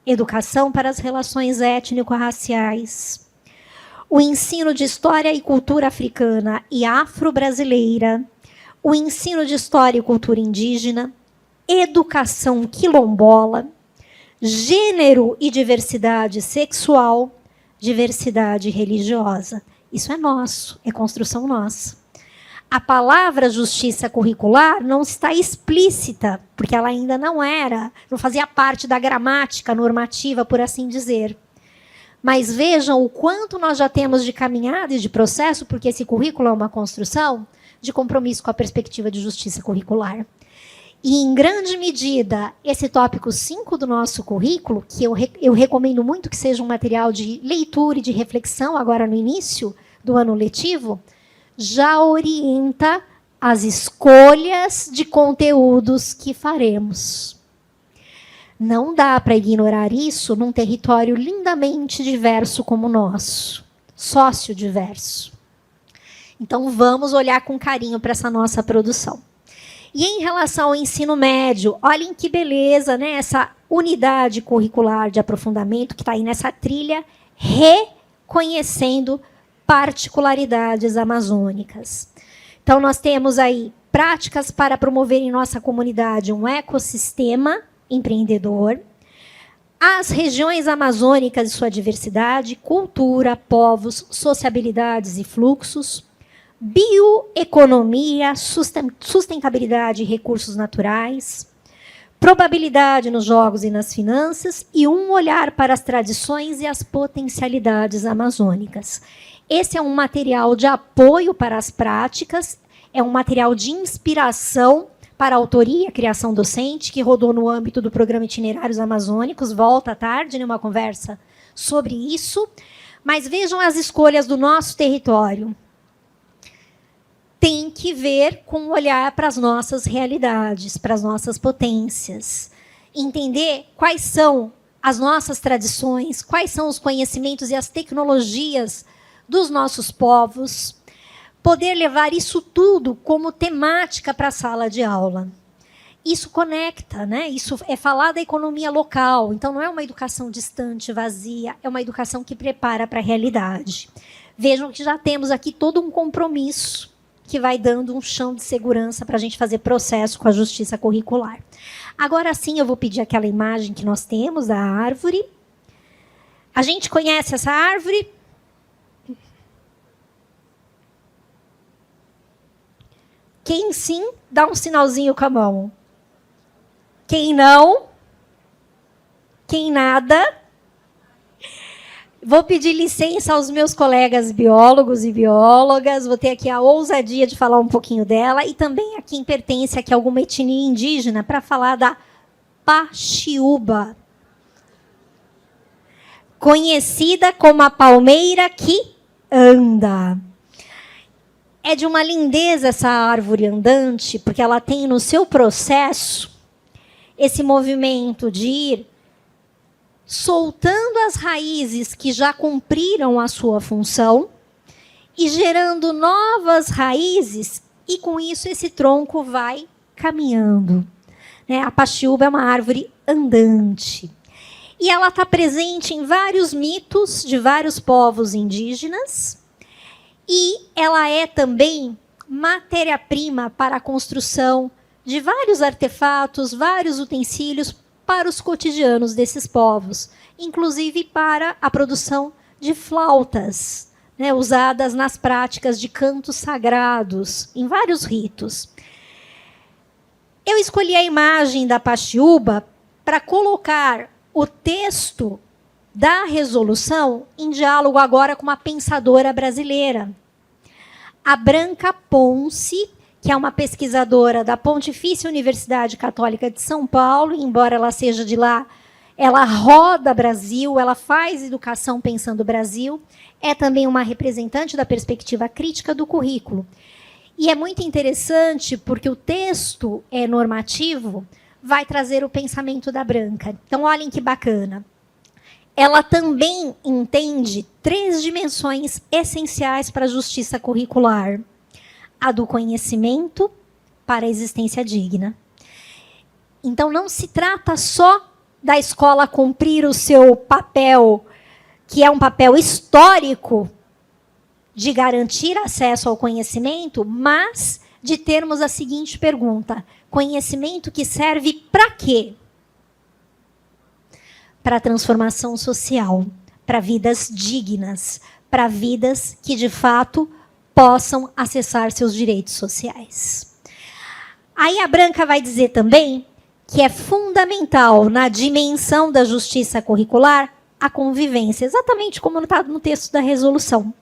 educação para as relações étnico-raciais, o ensino de história e cultura africana e afro-brasileira, o ensino de história e cultura indígena, educação quilombola, gênero e diversidade sexual, diversidade religiosa. Isso é nosso, é construção nossa. A palavra justiça curricular não está explícita, porque ela ainda não fazia parte da gramática normativa, por assim dizer. Mas vejam o quanto nós já temos de caminhada e de processo, porque esse currículo é uma construção de compromisso com a perspectiva de justiça curricular. E, em grande medida, esse tópico 5 do nosso currículo, que eu recomendo muito que seja um material de leitura e de reflexão agora no início do ano letivo, já orienta as escolhas de conteúdos que faremos. Não dá para ignorar isso num território lindamente diverso como o nosso, sociodiverso. Então, vamos olhar com carinho para essa nossa produção. E em relação ao ensino médio, olhem que beleza, né? Essa unidade curricular de aprofundamento que está aí nessa trilha, reconhecendo particularidades amazônicas. Então, nós temos aí práticas para promover em nossa comunidade um ecossistema empreendedor, as regiões amazônicas e sua diversidade, cultura, povos, sociabilidades e fluxos, bioeconomia, sustentabilidade e recursos naturais, probabilidade nos jogos e nas finanças e um olhar para as tradições e as potencialidades amazônicas. Esse é um material de apoio para as práticas, é um material de inspiração para a autoria e criação docente, que rodou no âmbito do programa Itinerários Amazônicos, volta à tarde, numa conversa sobre isso. Mas vejam as escolhas do nosso território. Tem que ver com o olhar para as nossas realidades, para as nossas potências. Entender quais são as nossas tradições, quais são os conhecimentos e as tecnologias dos nossos povos, poder levar isso tudo como temática para a sala de aula. Isso conecta, né? Isso é falar da economia local, então não é uma educação distante, vazia, é uma educação que prepara para a realidade. Vejam que já temos aqui todo um compromisso que vai dando um chão de segurança para a gente fazer processo com a justiça curricular. Agora sim, eu vou pedir aquela imagem que nós temos da árvore. A gente conhece essa árvore? Quem sim, dá um sinalzinho com a mão. Quem não, quem nada. Vou pedir licença aos meus colegas biólogos e biólogas, vou ter aqui a ousadia de falar um pouquinho dela, e também a quem pertence aqui a alguma etnia indígena, para falar da paxiúba, conhecida como a palmeira que anda. É de uma lindeza essa árvore andante, porque ela tem no seu processo esse movimento de ir soltando as raízes que já cumpriram a sua função e gerando novas raízes, e com isso esse tronco vai caminhando. A paxiúba é uma árvore andante. E ela está presente em vários mitos de vários povos indígenas, e ela é também matéria-prima para a construção de vários artefatos, vários utensílios para os cotidianos desses povos, inclusive para a produção de flautas, usadas nas práticas de cantos sagrados, em vários ritos. Eu escolhi a imagem da paxiúba para colocar o texto da resolução em diálogo agora com uma pensadora brasileira, a Branca Ponce, que é uma pesquisadora da Pontifícia Universidade Católica de São Paulo. Embora ela seja de lá, ela roda Brasil, ela faz educação pensando Brasil, é também uma representante da perspectiva crítica do currículo. E é muito interessante porque o texto normativo vai trazer o pensamento da Branca. Então, olhem que bacana. Ela também entende 3 dimensões essenciais para a justiça curricular: a do conhecimento para a existência digna. Então, não se trata só da escola cumprir o seu papel, que é um papel histórico de garantir acesso ao conhecimento, mas de termos a seguinte pergunta: conhecimento que serve para quê? Para a transformação social, para vidas dignas, para vidas que, de fato, possam acessar seus direitos sociais. Aí a Branca vai dizer também que é fundamental na dimensão da justiça curricular a convivência, exatamente como está no texto da resolução.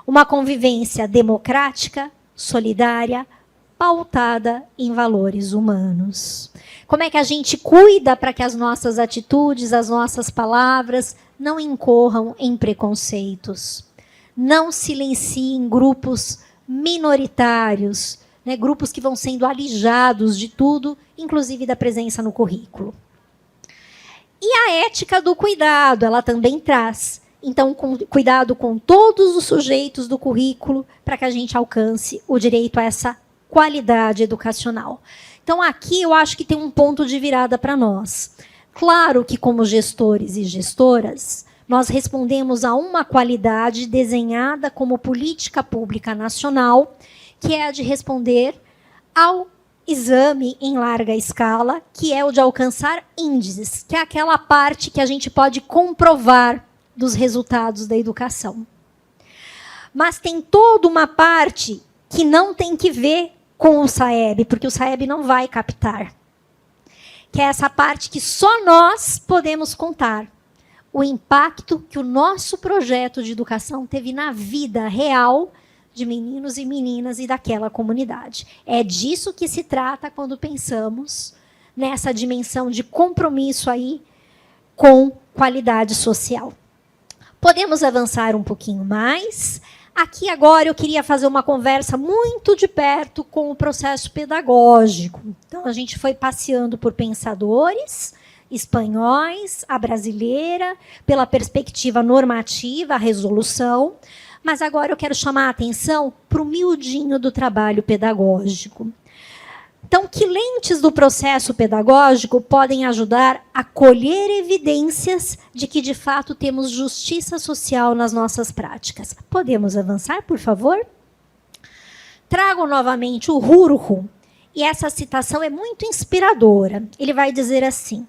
Uma convivência democrática, solidária, pautada em valores humanos. Como é que a gente cuida para que as nossas atitudes, as nossas palavras não incorram em preconceitos? Não silenciem grupos minoritários, grupos que vão sendo alijados de tudo, inclusive da presença no currículo. E a ética do cuidado, ela também traz. Então, cuidado com todos os sujeitos do currículo para que a gente alcance o direito a essa qualidade educacional. Então, aqui eu acho que tem um ponto de virada para nós. Claro que, como gestores e gestoras, nós respondemos a uma qualidade desenhada como política pública nacional, que é a de responder ao exame em larga escala, que é o de alcançar índices, que é aquela parte que a gente pode comprovar dos resultados da educação. Mas tem toda uma parte que não tem que ver com o SAEB, porque o SAEB não vai captar. Que é essa parte que só nós podemos contar. O impacto que o nosso projeto de educação teve na vida real de meninos e meninas e daquela comunidade. É disso que se trata quando pensamos nessa dimensão de compromisso aí com qualidade social. Podemos avançar um pouquinho mais. Aqui agora eu queria fazer uma conversa muito de perto com o processo pedagógico. Então, a gente foi passeando por pensadores espanhóis, a brasileira, pela perspectiva normativa, a resolução. Mas agora eu quero chamar a atenção para o miudinho do trabalho pedagógico. Então, que lentes do processo pedagógico podem ajudar a colher evidências de que, de fato, temos justiça social nas nossas práticas? Podemos avançar, por favor? Trago novamente o Hurhu, e essa citação é muito inspiradora. Ele vai dizer assim: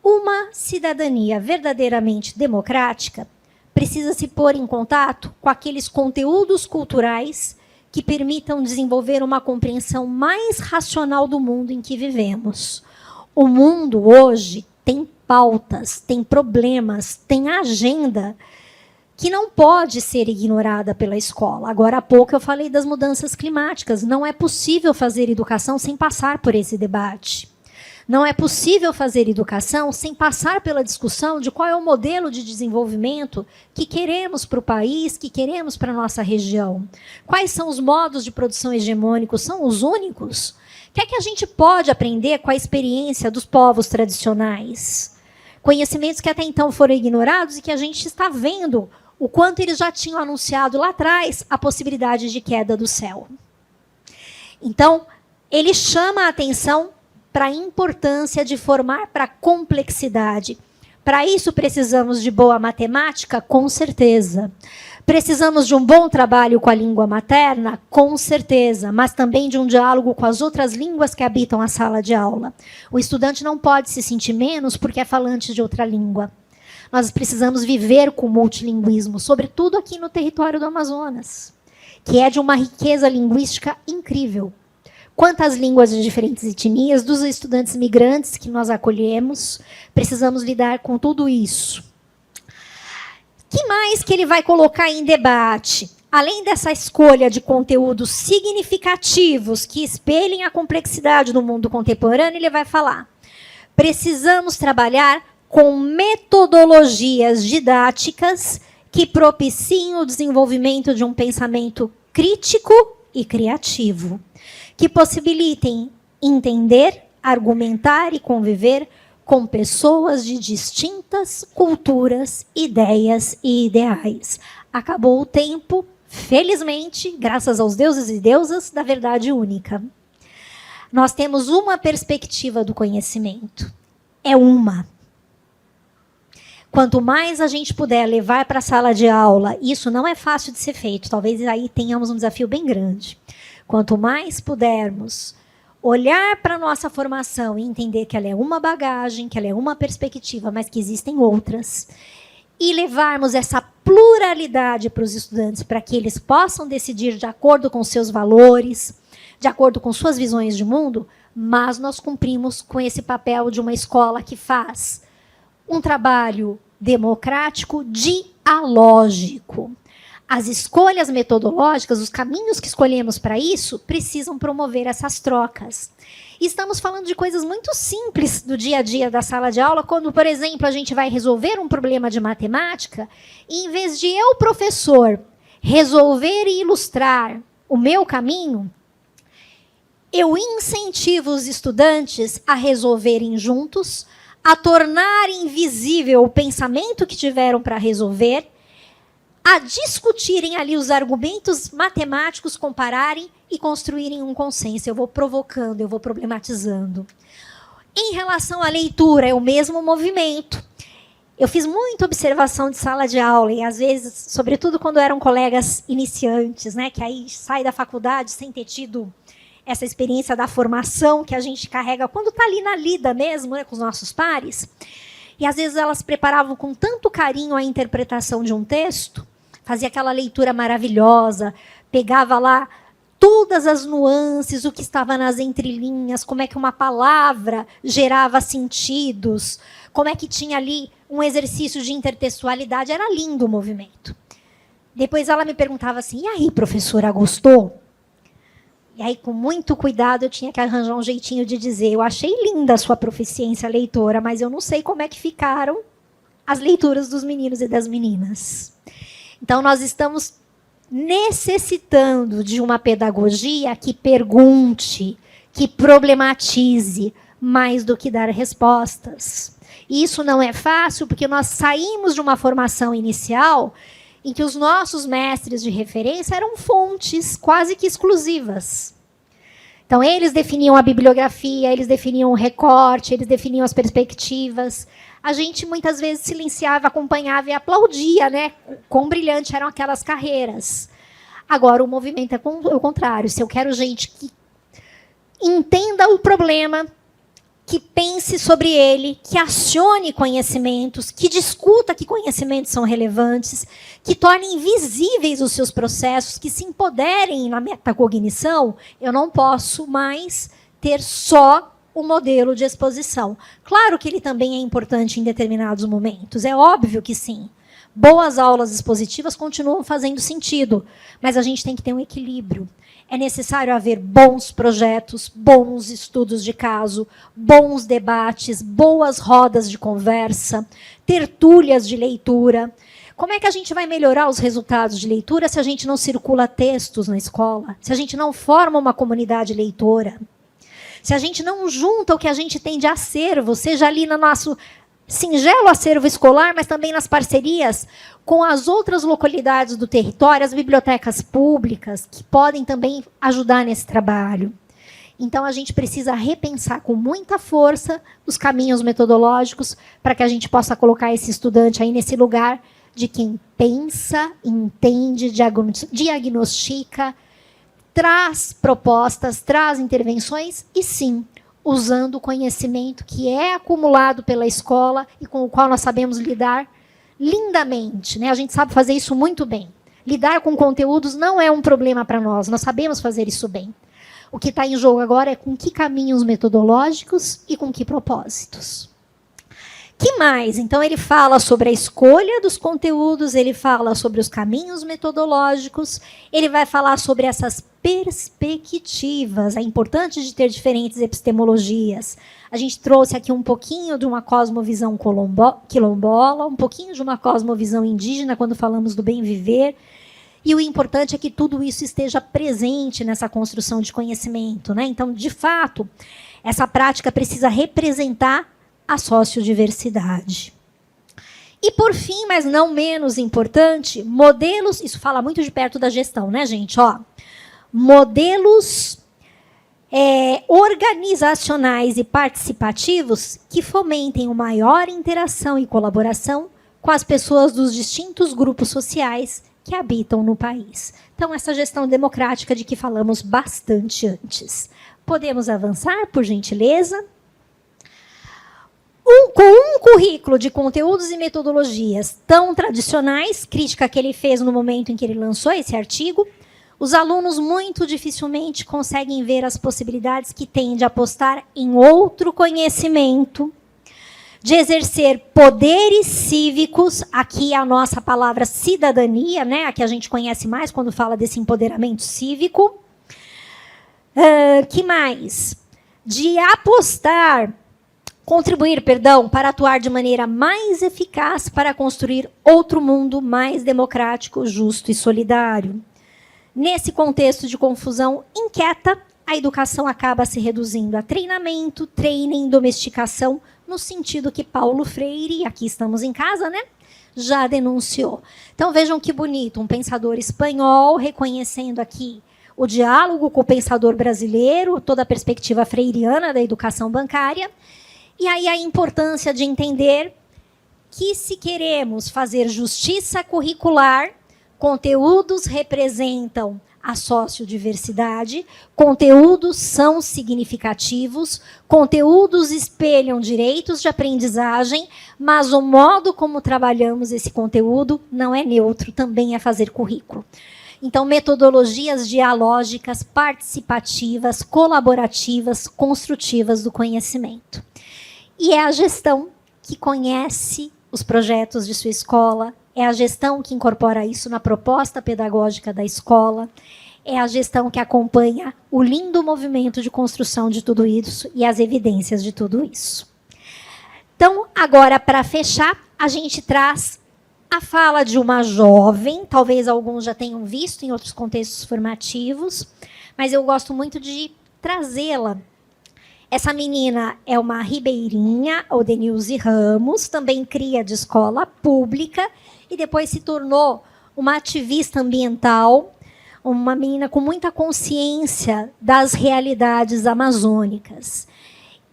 uma cidadania verdadeiramente democrática precisa se pôr em contato com aqueles conteúdos culturais que permitam desenvolver uma compreensão mais racional do mundo em que vivemos. O mundo hoje tem pautas, tem problemas, tem agenda que não pode ser ignorada pela escola. Agora há pouco eu falei das mudanças climáticas. Não é possível fazer educação sem passar por esse debate. Não é possível fazer educação sem passar pela discussão de qual é o modelo de desenvolvimento que queremos para o país, que queremos para a nossa região. Quais são os modos de produção hegemônicos? São os únicos? O que é que a gente pode aprender com a experiência dos povos tradicionais? Conhecimentos que até então foram ignorados e que a gente está vendo o quanto eles já tinham anunciado lá atrás a possibilidade de queda do céu. Então, ele chama a atenção para a importância de formar para a complexidade. Para isso, precisamos de boa matemática? Com certeza. Precisamos de um bom trabalho com a língua materna? Com certeza. Mas também de um diálogo com as outras línguas que habitam a sala de aula. O estudante não pode se sentir menos porque é falante de outra língua. Nós precisamos viver com o multilinguismo, sobretudo aqui no território do Amazonas, que é de uma riqueza linguística incrível. Quantas línguas de diferentes etnias, dos estudantes migrantes que nós acolhemos, precisamos lidar com tudo isso. O que mais que ele vai colocar em debate? Além dessa escolha de conteúdos significativos que espelhem a complexidade do mundo contemporâneo, ele vai falar: precisamos trabalhar com metodologias didáticas que propiciem o desenvolvimento de um pensamento crítico e criativo, que possibilitem entender, argumentar e conviver com pessoas de distintas culturas, ideias e ideais. Acabou o tempo, felizmente, graças aos deuses e deusas da verdade única. Nós temos uma perspectiva do conhecimento. É uma. Quanto mais a gente puder levar para a sala de aula, isso não é fácil de ser feito, talvez aí tenhamos um desafio bem grande. Quanto mais pudermos olhar para a nossa formação e entender que ela é uma bagagem, que ela é uma perspectiva, mas que existem outras, e levarmos essa pluralidade para os estudantes, para que eles possam decidir de acordo com seus valores, de acordo com suas visões de mundo, mas nós cumprimos com esse papel de uma escola que faz um trabalho democrático, dialógico. As escolhas metodológicas, os caminhos que escolhemos para isso, precisam promover essas trocas. E estamos falando de coisas muito simples do dia a dia da sala de aula, quando, por exemplo, a gente vai resolver um problema de matemática, e em vez de eu, professor, resolver e ilustrar o meu caminho, eu incentivo os estudantes a resolverem juntos, a tornar invisível o pensamento que tiveram para resolver, a discutirem ali os argumentos matemáticos, compararem e construírem um consenso. Eu vou provocando, eu vou problematizando. Em relação à leitura, é o mesmo movimento. Eu fiz muita observação de sala de aula, e às vezes, sobretudo quando eram colegas iniciantes, né, que aí sai da faculdade sem ter tido essa experiência da formação que a gente carrega quando está ali na lida mesmo, né, com os nossos pares. E às vezes elas preparavam com tanto carinho a interpretação de um texto, fazia aquela leitura maravilhosa, pegava lá todas as nuances, o que estava nas entrelinhas, como é que uma palavra gerava sentidos, como é que tinha ali um exercício de intertextualidade. Era lindo o movimento. Depois ela me perguntava assim: e aí, professora, gostou? E aí, com muito cuidado, eu tinha que arranjar um jeitinho de dizer: eu achei linda a sua proficiência leitora, mas eu não sei como é que ficaram as leituras dos meninos e das meninas. Então, nós estamos necessitando de uma pedagogia que pergunte, que problematize, mais do que dar respostas. E isso não é fácil, porque nós saímos de uma formação inicial em que os nossos mestres de referência eram fontes quase que exclusivas. Então, eles definiam a bibliografia, eles definiam o recorte, eles definiam as perspectivas. A gente, muitas vezes, silenciava, acompanhava e aplaudia, né? Quão brilhante eram aquelas carreiras. Agora, o movimento é o contrário. Se eu quero gente que entenda o problema, que pense sobre ele, que acione conhecimentos, que discuta que conhecimentos são relevantes, que tornem visíveis os seus processos, que se empoderem na metacognição, eu não posso mais ter só o modelo de exposição. Claro que ele também é importante em determinados momentos, é óbvio que sim. Boas aulas expositivas continuam fazendo sentido, mas a gente tem que ter um equilíbrio. É necessário haver bons projetos, bons estudos de caso, bons debates, boas rodas de conversa, tertúlias de leitura. Como é que a gente vai melhorar os resultados de leitura se a gente não circula textos na escola? Se a gente não forma uma comunidade leitora? Se a gente não junta o que a gente tem de acervo, seja ali no nosso singelo acervo escolar, mas também nas parcerias com as outras localidades do território, as bibliotecas públicas, que podem também ajudar nesse trabalho. Então, a gente precisa repensar com muita força os caminhos metodológicos para que a gente possa colocar esse estudante aí nesse lugar de quem pensa, entende, diagnostica, traz propostas, traz intervenções e, sim, usando o conhecimento que é acumulado pela escola e com o qual nós sabemos lidar lindamente, né? A gente sabe fazer isso muito bem. Lidar com conteúdos não é um problema para nós sabemos fazer isso bem. O que está em jogo agora é com que caminhos metodológicos e com que propósitos. Que mais? Então, ele fala sobre a escolha dos conteúdos, ele fala sobre os caminhos metodológicos, ele vai falar sobre essas perspectivas, é importante de ter diferentes epistemologias. A gente trouxe aqui um pouquinho de uma cosmovisão quilombola, um pouquinho de uma cosmovisão indígena, quando falamos do bem viver, e o importante é que tudo isso esteja presente nessa construção de conhecimento, né? Então, de fato, essa prática precisa representar a sociodiversidade. E, por fim, mas não menos importante, modelos, isso fala muito de perto da gestão, né, gente? Ó, modelos organizacionais e participativos que fomentem uma maior interação e colaboração com as pessoas dos distintos grupos sociais que habitam no país. Então, essa gestão democrática de que falamos bastante antes. Podemos avançar, por gentileza? Com um currículo de conteúdos e metodologias tão tradicionais, crítica que ele fez no momento em que ele lançou esse artigo, os alunos muito dificilmente conseguem ver as possibilidades que têm de apostar em outro conhecimento, de exercer poderes cívicos, aqui a nossa palavra cidadania, né, a que a gente conhece mais quando fala desse empoderamento cívico. Que mais? De contribuir, para atuar de maneira mais eficaz para construir outro mundo mais democrático, justo e solidário. Nesse contexto de confusão inquieta, a educação acaba se reduzindo a treinamento, training, domesticação, no sentido que Paulo Freire, e aqui estamos em casa, né, já denunciou. Então, vejam que bonito, um pensador espanhol reconhecendo aqui o diálogo com o pensador brasileiro, toda a perspectiva freiriana da educação bancária. E aí a importância de entender que, se queremos fazer justiça curricular, conteúdos representam a sociodiversidade, conteúdos são significativos, conteúdos espelham direitos de aprendizagem, mas o modo como trabalhamos esse conteúdo não é neutro, também é fazer currículo. Então, metodologias dialógicas, participativas, colaborativas, construtivas do conhecimento. E é a gestão que conhece os projetos de sua escola, é a gestão que incorpora isso na proposta pedagógica da escola, é a gestão que acompanha o lindo movimento de construção de tudo isso e as evidências de tudo isso. Então, agora, para fechar, a gente traz a fala de uma jovem, talvez alguns já tenham visto em outros contextos formativos, mas eu gosto muito de trazê-la. Essa menina é uma ribeirinha, Odenilze Ramos, também cria de escola pública e depois se tornou uma ativista ambiental, uma menina com muita consciência das realidades amazônicas.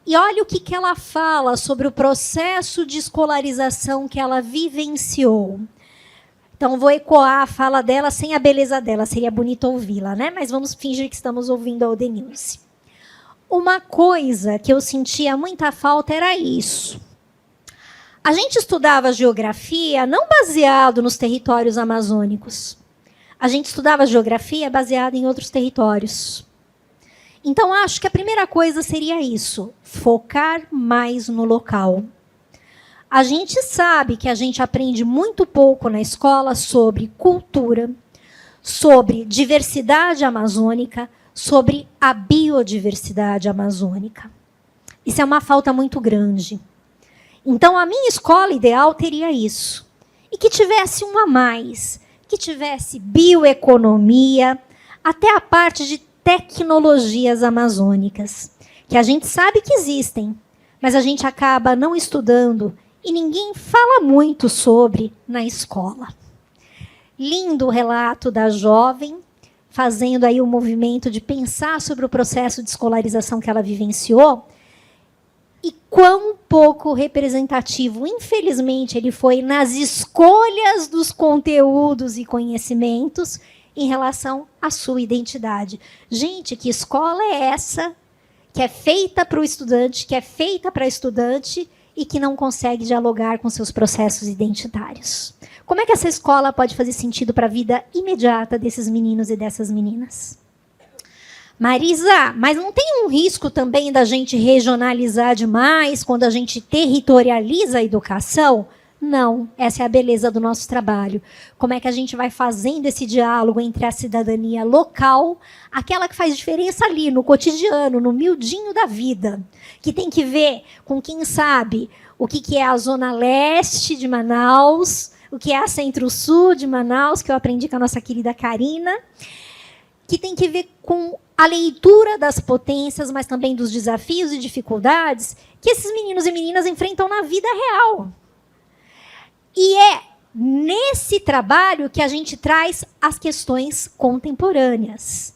E olha o que ela fala sobre o processo de escolarização que ela vivenciou. Então, vou ecoar a fala dela sem a beleza dela, seria bonito ouvi-la, né? Mas vamos fingir que estamos ouvindo a Odenilze. uma coisa que eu sentia muita falta era isso. A gente estudava geografia não baseado nos territórios amazônicos. A gente estudava geografia baseada em outros territórios. Então, acho que a primeira coisa seria isso, focar mais no local. A gente sabe que a gente aprende muito pouco na escola sobre cultura, sobre diversidade amazônica, sobre a biodiversidade amazônica. Isso é uma falta muito grande. Então, a minha escola ideal teria isso. E que tivesse um a mais, que tivesse bioeconomia, até a parte de tecnologias amazônicas, que a gente sabe que existem, mas a gente acaba não estudando e ninguém fala muito sobre na escola. Lindo o relato da jovem, fazendo aí o movimento de pensar sobre o processo de escolarização que ela vivenciou, e quão pouco representativo, infelizmente, ele foi nas escolhas dos conteúdos e conhecimentos em relação à sua identidade. Gente, que escola é essa que é feita para o estudante, que é feita para a estudante e que não consegue dialogar com seus processos identitários? Como é que essa escola pode fazer sentido para a vida imediata desses meninos e dessas meninas? Marisa, mas não tem um risco também da gente regionalizar demais quando a gente territorializa a educação? Não, essa é a beleza do nosso trabalho. Como é que a gente vai fazendo esse diálogo entre a cidadania local, aquela que faz diferença ali no cotidiano, no miudinho da vida, que tem que ver com quem sabe o que é a zona leste de Manaus, o que é a centro-sul de Manaus, que eu aprendi com a nossa querida Karina, que tem que ver com a leitura das potências, mas também dos desafios e dificuldades que esses meninos e meninas enfrentam na vida real. E é nesse trabalho que a gente traz as questões contemporâneas.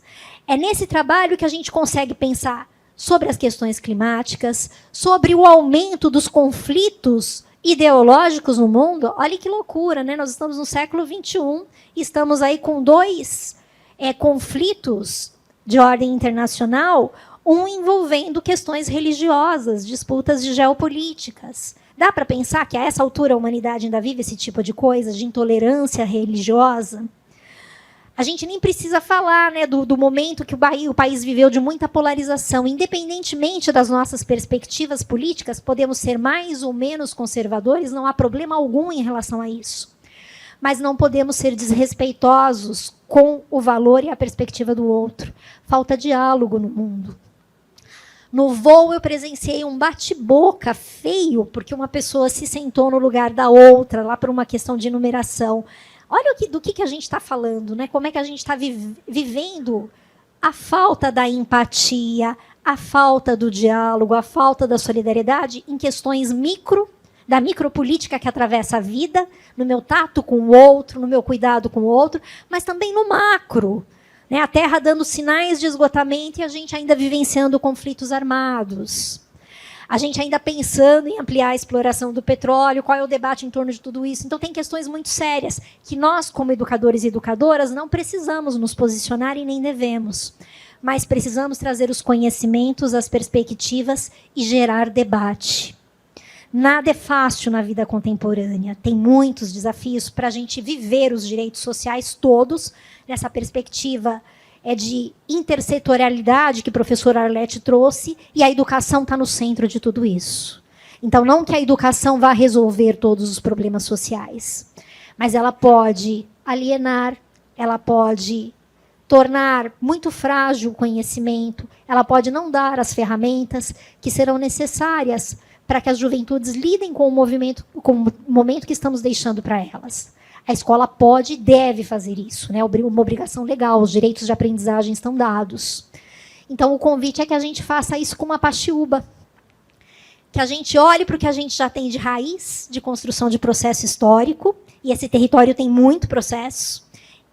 É nesse trabalho que a gente consegue pensar sobre as questões climáticas, sobre o aumento dos conflitos ideológicos no mundo. Olha que loucura, né? Nós estamos no século XXI, estamos aí com dois conflitos de ordem internacional, um envolvendo questões religiosas, disputas de geopolíticas. Dá para pensar que a essa altura a humanidade ainda vive esse tipo de coisa, de intolerância religiosa? A gente nem precisa falar, né, do momento que o país viveu de muita polarização. Independentemente das nossas perspectivas políticas, podemos ser mais ou menos conservadores, não há problema algum em relação a isso. Mas não podemos ser desrespeitosos com o valor e a perspectiva do outro. Falta diálogo no mundo. No voo, eu presenciei um bate-boca feio, porque uma pessoa se sentou no lugar da outra, lá por uma questão de numeração. Olha do que a gente está falando, né? Como é que a gente está vivendo a falta da empatia, a falta do diálogo, a falta da solidariedade em questões da micropolítica que atravessa a vida, no meu tato com o outro, no meu cuidado com o outro, mas também no macro. Né, a Terra dando sinais de esgotamento e a gente ainda vivenciando conflitos armados. A gente ainda pensando em ampliar a exploração do petróleo, qual é o debate em torno de tudo isso. Então, tem questões muito sérias que nós, como educadores e educadoras, não precisamos nos posicionar e nem devemos. Mas precisamos trazer os conhecimentos, as perspectivas e gerar debate. Nada é fácil na vida contemporânea. Tem muitos desafios para a gente viver os direitos sociais todos, nessa perspectiva de intersetorialidade que o professor Arlete trouxe, e a educação está no centro de tudo isso. Então, não que a educação vá resolver todos os problemas sociais, mas ela pode alienar, ela pode tornar muito frágil o conhecimento, ela pode não dar as ferramentas que serão necessárias para que as juventudes lidem com o momento que estamos deixando para elas. A escola pode e deve fazer isso, né? Uma obrigação legal, os direitos de aprendizagem estão dados. Então, o convite é que a gente faça isso com uma paxiúba, que a gente olhe para o que a gente já tem de raiz, de construção de processo histórico, e esse território tem muito processo,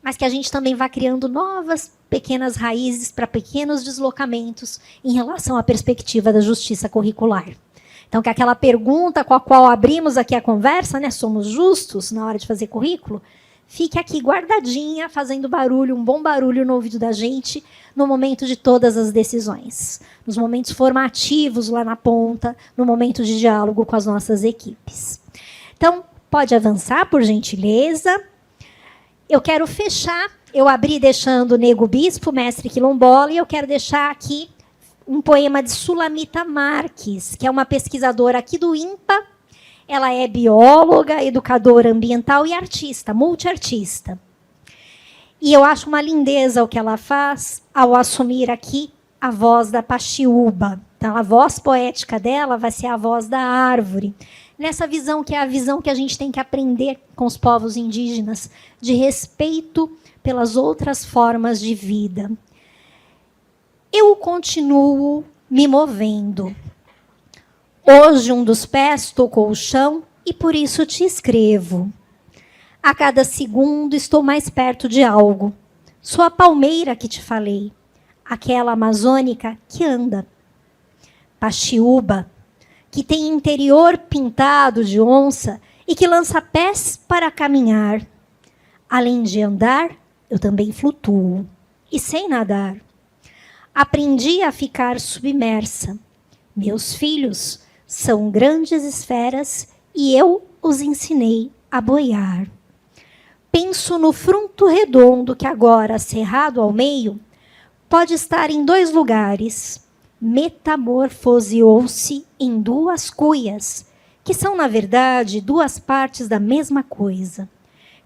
mas que a gente também vá criando novas pequenas raízes para pequenos deslocamentos em relação à perspectiva da justiça curricular. Então, que aquela pergunta com a qual abrimos aqui a conversa, né, somos justos na hora de fazer currículo, fique aqui guardadinha, fazendo barulho, um bom barulho no ouvido da gente, no momento de todas as decisões, nos momentos formativos lá na ponta, no momento de diálogo com as nossas equipes. Então, pode avançar, por gentileza. Eu quero fechar, eu abri deixando o Nego Bispo, mestre quilombola, e eu quero deixar aqui um poema de Sulamita Marques, que é uma pesquisadora aqui do INPA. Ela é bióloga, educadora ambiental e artista, multiartista. E eu acho uma lindeza o que ela faz ao assumir aqui a voz da Paxiúba. Então, a voz poética dela vai ser a voz da árvore. Nessa visão que é a visão que a gente tem que aprender com os povos indígenas, de respeito pelas outras formas de vida. Eu continuo me movendo. Hoje um dos pés tocou o chão e por isso te escrevo. A cada segundo estou mais perto de algo. Sou a palmeira que te falei, aquela amazônica que anda. Paxiúba, que tem interior pintado de onça e que lança pés para caminhar. Além de andar, eu também flutuo e sei nadar. Aprendi a ficar submersa. Meus filhos são grandes esferas e eu os ensinei a boiar. Penso no frunto redondo que agora, cerrado ao meio, pode estar em 2 lugares. Metamorfoseou-se em 2 cuias, que são, na verdade, 2 partes da mesma coisa,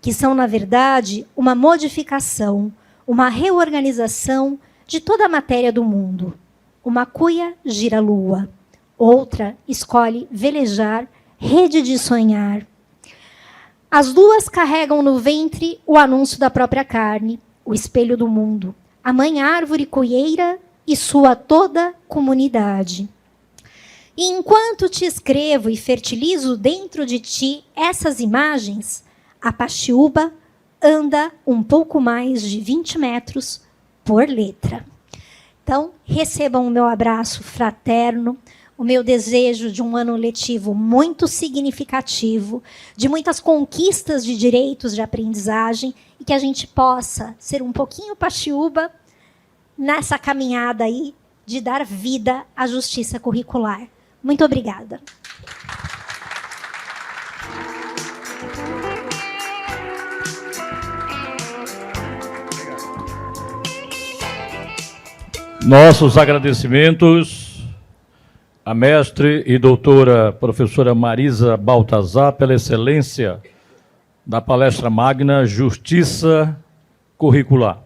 que são, na verdade, uma modificação, uma reorganização de toda a matéria do mundo. Uma cuia gira a lua, outra escolhe velejar, rede de sonhar. As 2 carregam no ventre o anúncio da própria carne, o espelho do mundo, a mãe árvore cuieira e sua toda comunidade. E enquanto te escrevo e fertilizo dentro de ti essas imagens, a Paxiúba anda um pouco mais de 20 metros por letra. Então, recebam o meu abraço fraterno, o meu desejo de um ano letivo muito significativo, de muitas conquistas de direitos de aprendizagem e que a gente possa ser um pouquinho Paxiúba nessa caminhada aí de dar vida à justiça curricular. Muito obrigada. Nossos agradecimentos à mestre e doutora professora Marisa Baltazar pela excelência da palestra magna Justiça Curricular.